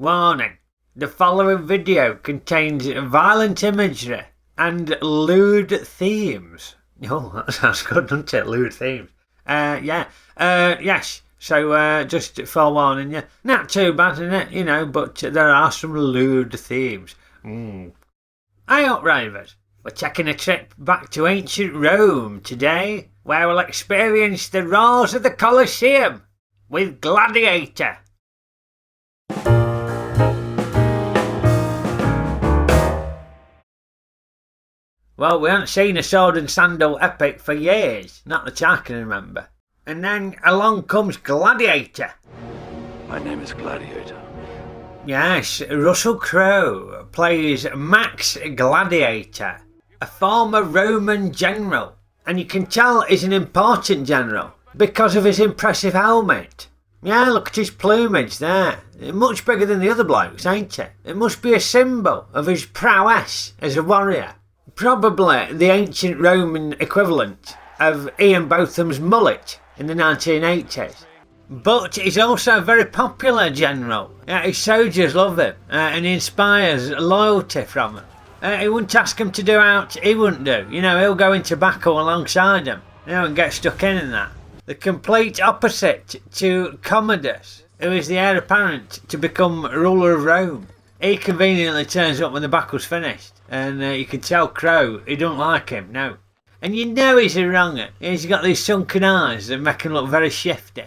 Warning. The following video contains violent imagery and lewd themes. Oh, that sounds good, doesn't it? Lewd themes. Yes. So, just forewarning you. Not too bad, innit? But there are some lewd themes. Hey up, Rayvers. We're taking a trip back to ancient Rome today, where we'll experience the roars of the Colosseum with Gladiator. Well, we haven't seen a sword and sandal epic for years, not that I can remember. And then along comes Gladiator. My name is Gladiator. Yes, Russell Crowe plays Max Gladiator, a former Roman general. And you can tell he's an important general because of his impressive helmet. Yeah, look at his plumage there. Much bigger than the other blokes, ain't it? It must be a symbol of his prowess as a warrior. Probably the ancient Roman equivalent of Ian Botham's mullet in the 1980s. But he's also a very popular general. His soldiers love him and he inspires loyalty from them. He wouldn't ask them to do out, he wouldn't do. He'll go into battle alongside them, and get stuck in that. The complete opposite to Commodus, who is the heir apparent to become ruler of Rome. He conveniently turns up when the battle's finished, and you can tell Crowe, he don't like him, no. And he's a wronger. He's got these sunken eyes that make him look very shifty.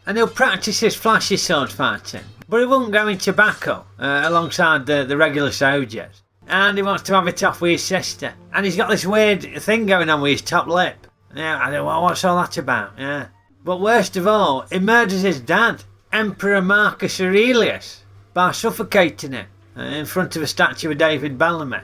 And he'll practice his flashy sword fighting, but he won't go into battle alongside the regular soldiers. And he wants to have it off with his sister. And he's got this weird thing going on with his top lip. Yeah, I don't know what's all that about, yeah. But worst of all, he murders his dad, Emperor Marcus Aurelius, by suffocating him in front of a statue of David Bellamy.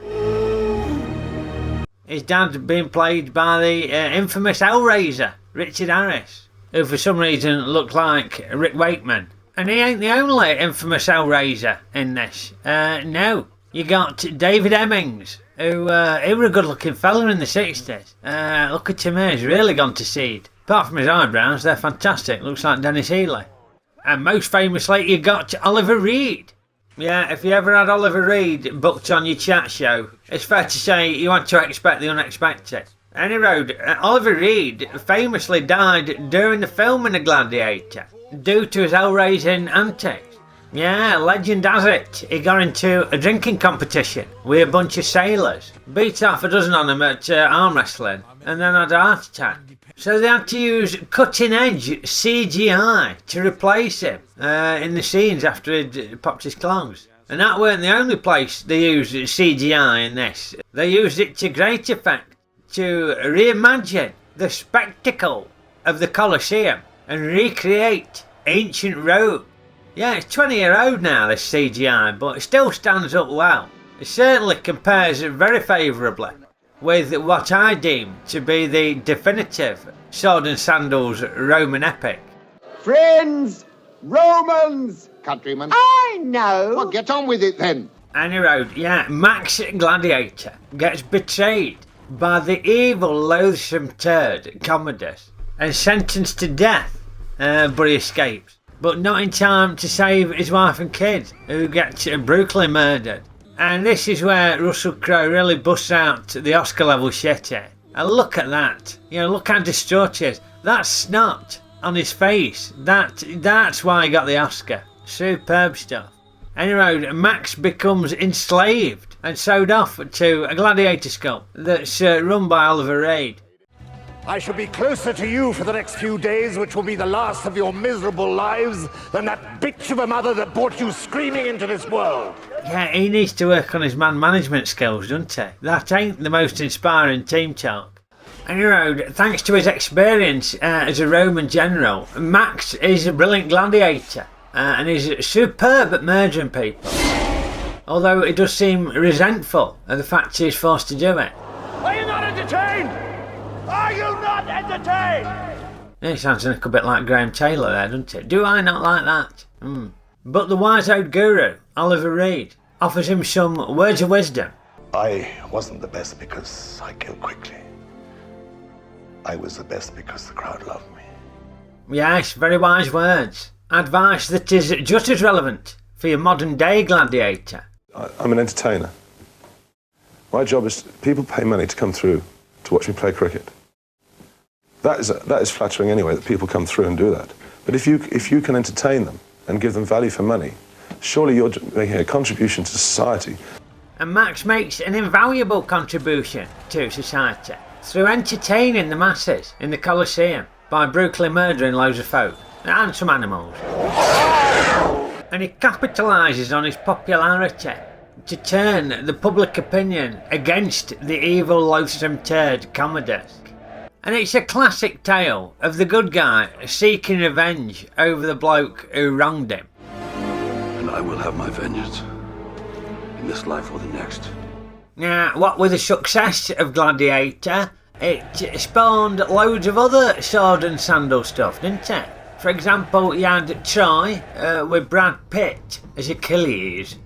His dad being played by the infamous Hellraiser, Richard Harris, who for some reason looked like Rick Wakeman. And he ain't the only infamous Hellraiser in this. No, you got David Hemmings, who he was a good looking fella in the 60s. Look at him here, he's really gone to seed. Apart from his eyebrows, they're fantastic, looks like Dennis Healy. And most famously, you got Oliver Reed. Yeah, if you ever had Oliver Reed booked on your chat show, it's fair to say you had to expect the unexpected. Any road, Oliver Reed famously died during the filming of Gladiator due to his hell-raising antics. Yeah, legend has it, he got into a drinking competition with a bunch of sailors, beat half a dozen on them at arm wrestling, and then had a heart attack. So they had to use cutting-edge CGI to replace him in the scenes after he'd popped his clothes. And that weren't the only place they used CGI in this. They used it to great effect to reimagine the spectacle of the Colosseum and recreate ancient Rome. Yeah, it's 20-year-old now, this CGI, but it still stands up well. It certainly compares very favourably with what I deem to be the definitive sword and sandals Roman epic. Friends, Romans, Countrymen. I know. Well, get on with it then. Any road, yeah, Max Gladiator gets betrayed by the evil, loathsome turd, Commodus, and sentenced to death, but he escapes. But not in time to save his wife and kids, who get brutally murdered. And this is where Russell Crowe really busts out the Oscar-level shit here. And look at that. Look how distraught he is. That snot on his face. That's why he got the Oscar. Superb stuff. Anyway, Max becomes enslaved and sold off to a gladiator school that's run by Oliver Reed. I shall be closer to you for the next few days, which will be the last of your miserable lives, than that bitch of a mother that brought you screaming into this world. Yeah, he needs to work on his man management skills, doesn't he? That ain't the most inspiring team talk. Anyway, thanks to his experience as a Roman general, Max is a brilliant gladiator and he's superb at murdering people. Although he does seem resentful of the fact he's forced to do it. Are you not entertained? Are you not entertained? Yeah, he sounds a little bit like Graham Taylor there, doesn't it? Do I not like that? But the wise-old guru, Oliver Reed, offers him some words of wisdom. I wasn't the best because I killed quickly. I was the best because the crowd loved me. Yes, very wise words. Advice that is just as relevant for your modern day gladiator? I'm an entertainer. My job is, people pay money to come through to watch me play cricket. That is flattering anyway, that people come through and do that. But if you can entertain them and give them value for money, surely you're making a contribution to society. And Max makes an invaluable contribution to society through entertaining the masses in the Colosseum by brutally murdering loads of folk and some animals. And he capitalises on his popularity to turn the public opinion against the evil loathsome turd Commodus. And it's a classic tale of the good guy seeking revenge over the bloke who wronged him. And I will have my vengeance, in this life or the next. Now, what with the success of Gladiator, it spawned loads of other sword and sandal stuff, didn't it? For example, you had Troy with Brad Pitt as Achilles.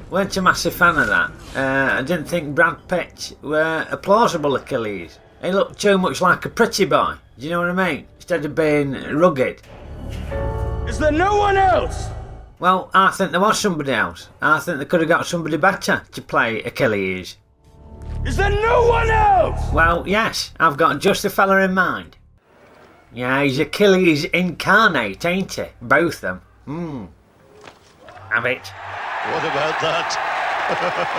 Weren't a massive fan of that. I didn't think Brad Pitt were a plausible Achilles. He looked too much like a pretty boy, do you know what I mean? Instead of being rugged. Is there no one else? Well, I think there was somebody else. I think they could have got somebody better to play Achilles. Is there no one else? Well, yes, I've got just the fella in mind. Yeah, he's Achilles incarnate, ain't he? Both of them. Have it. What about that?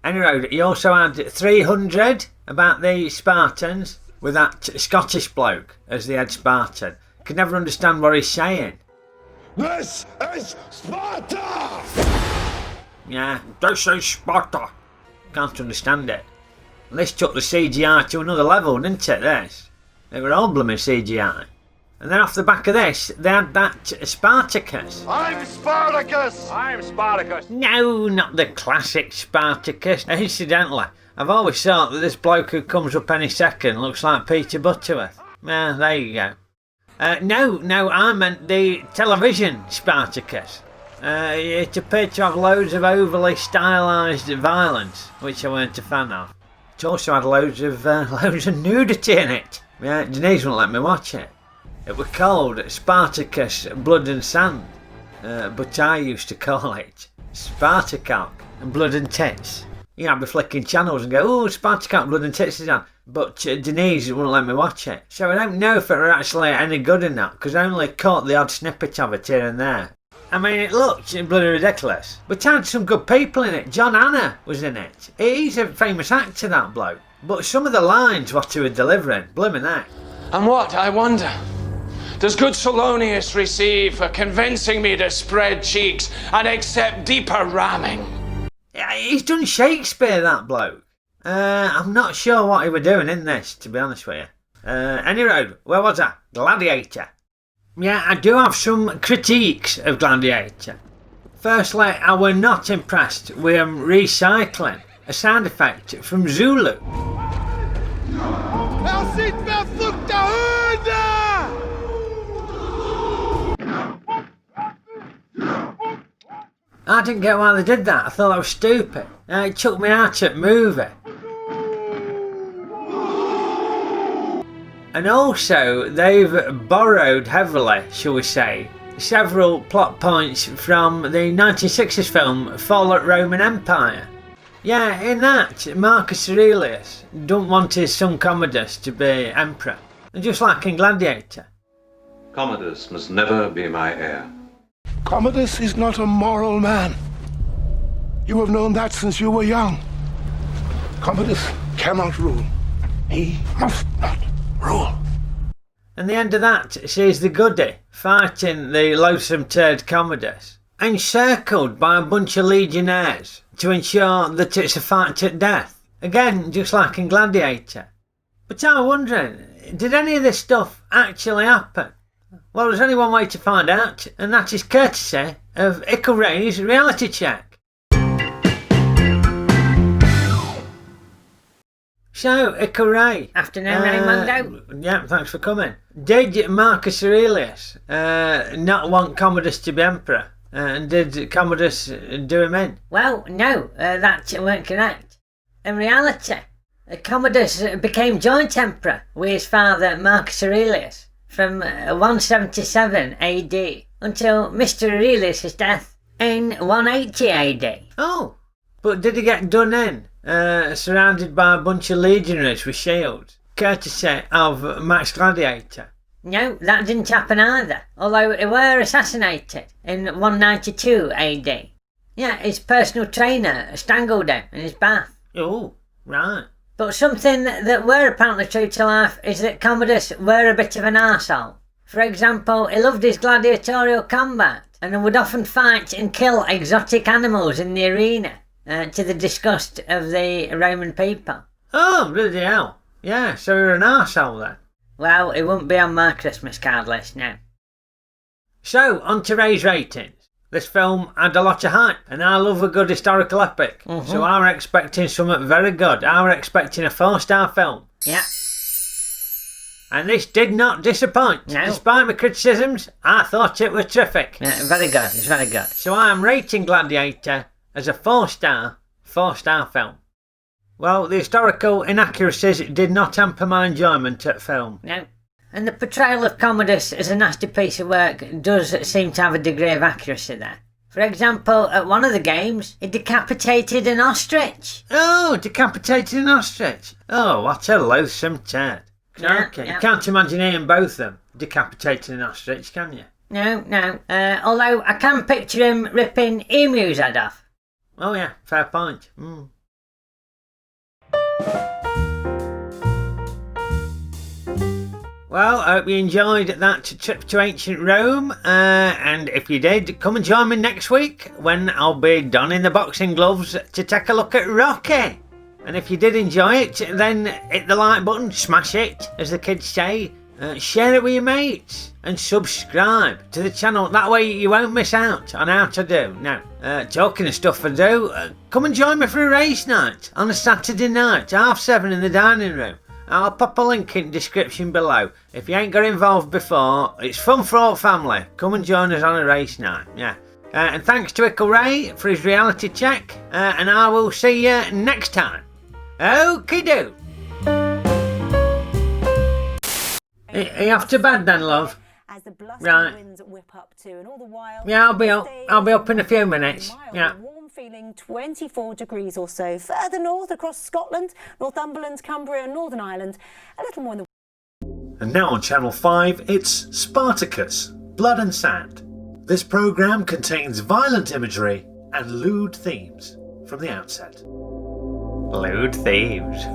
Anyway, he also had 300 about the Spartans with that Scottish bloke as the head Spartan. Could never understand what he's saying. This is Sparta! Yeah, this is Sparta. Can't understand it. And this took the CGI to another level, didn't it, this? They were all blooming CGI. And then off the back of this, they had that Spartacus. I'm Spartacus! I'm Spartacus. No, not the classic Spartacus. Incidentally, I've always thought that this bloke who comes up any second looks like Peter Butterworth. Yeah, there you go. No, I meant the television Spartacus. It appeared to have loads of overly stylised violence, which I weren't a fan of. It also had loads of nudity in it. Yeah, Denise wouldn't let me watch it. It was called Spartacus Blood and Sand, but I used to call it Spartacock and Blood and Tits. You know, I'd be flicking channels and go, oh, Spartacock Blood and Tits is on. But Denise wouldn't let me watch it. So I don't know if it were actually any good in that, because I only caught the odd snippet of it here and there. I mean, it looked bloody ridiculous, but it had some good people in it. John Anna was in it. He's a famous actor, that bloke. But some of the lines what he was delivering, blooming heck. And what, I wonder, does good Solonius receive for convincing me to spread cheeks and accept deeper ramming? Yeah, he's done Shakespeare, that bloke. I'm not sure what he was doing in this, to be honest with you. Anyway, where was I? Gladiator. Yeah, I do have some critiques of Gladiator. Firstly, I were not impressed with him recycling a sound effect from Zulu. I didn't get why they did that. I thought that was stupid. It took me out of the movie. And also, they've borrowed heavily, shall we say, several plot points from the 1960s film Fall at Roman Empire. Yeah, in that, Marcus Aurelius don't want his son Commodus to be emperor. And just like in Gladiator. Commodus must never be my heir. Commodus is not a moral man. You have known that since you were young. Commodus cannot rule. He must not rule. And the end of that sees the goody fighting the loathsome turd Commodus, encircled by a bunch of legionnaires to ensure that it's a fight to death. Again, just like in Gladiator. But I'm wondering, did any of this stuff actually happen? Well, there's only one way to find out, and that is courtesy of Ickle's reality check. So, Ickle, Afternoon, Raymundo. Yeah, thanks for coming. Did Marcus Aurelius not want Commodus to be emperor? And did Commodus do him in? Well, no, that weren't correct. In reality, Commodus became joint emperor with his father Marcus Aurelius from 177 AD until Mr. Aurelius' death in 180 AD. Oh, but did he get done in, surrounded by a bunch of legionaries with shields, courtesy of Max Gladiator? No, that didn't happen either, although he were assassinated in 192 AD. Yeah, his personal trainer strangled him in his bath. Oh, right. But something that were apparently true to life is that Commodus were a bit of an arsehole. For example, he loved his gladiatorial combat and would often fight and kill exotic animals in the arena, to the disgust of the Roman people. Oh, bloody hell. Yeah, so you're an arsehole then. Well, it won't be on my Christmas card list now. So, on to Ray's ratings. This film had a lot of hype, and I love a good historical epic. So I were expecting something very good. I were expecting a 4-star film. Yeah. And this did not disappoint. No. Despite my criticisms, I thought it was terrific. Yeah, very good, it's very good. So I am rating Gladiator as a 4-star film. Well, the historical inaccuracies did not hamper my enjoyment at film. No. And the portrayal of Commodus as a nasty piece of work does seem to have a degree of accuracy there. For example, at one of the games, he decapitated an ostrich. Oh, decapitated an ostrich. Oh, what a loathsome turd. Yeah, Okay, yeah. You can't imagine Ian both of them decapitating an ostrich, can you? No. Although I can picture him ripping emu's head off. Oh yeah, fair point. Well, I hope you enjoyed that trip to ancient Rome, and if you did, come and join me next week when I'll be donning the boxing gloves to take a look at Rocky. And if you did enjoy it, then hit the like button, smash it, as the kids say, share it with your mates, and subscribe to the channel. That way you won't miss out on how to do. Now, talking of stuff to do, come and join me for a race night on a Saturday night, 7:30 in the dining room. I'll pop a link in the description below. If you ain't got involved before, it's fun for all family. Come and join us on a race night. Yeah. And thanks to Ickle Ray for his reality check. And I will see you next time. Okeydoo. Are you off to bed then, love? As the Right. winds whip up to, and all the while, Yeah, I'll be up in a few minutes. Yeah. warm feeling 24 degrees or so. Further north across Scotland, Northumberland, Cumbria and Northern Ireland, a little more in the... And now on Channel 5, it's Spartacus, Blood and Sand. This programme contains violent imagery and lewd themes from the outset. Lewd themes.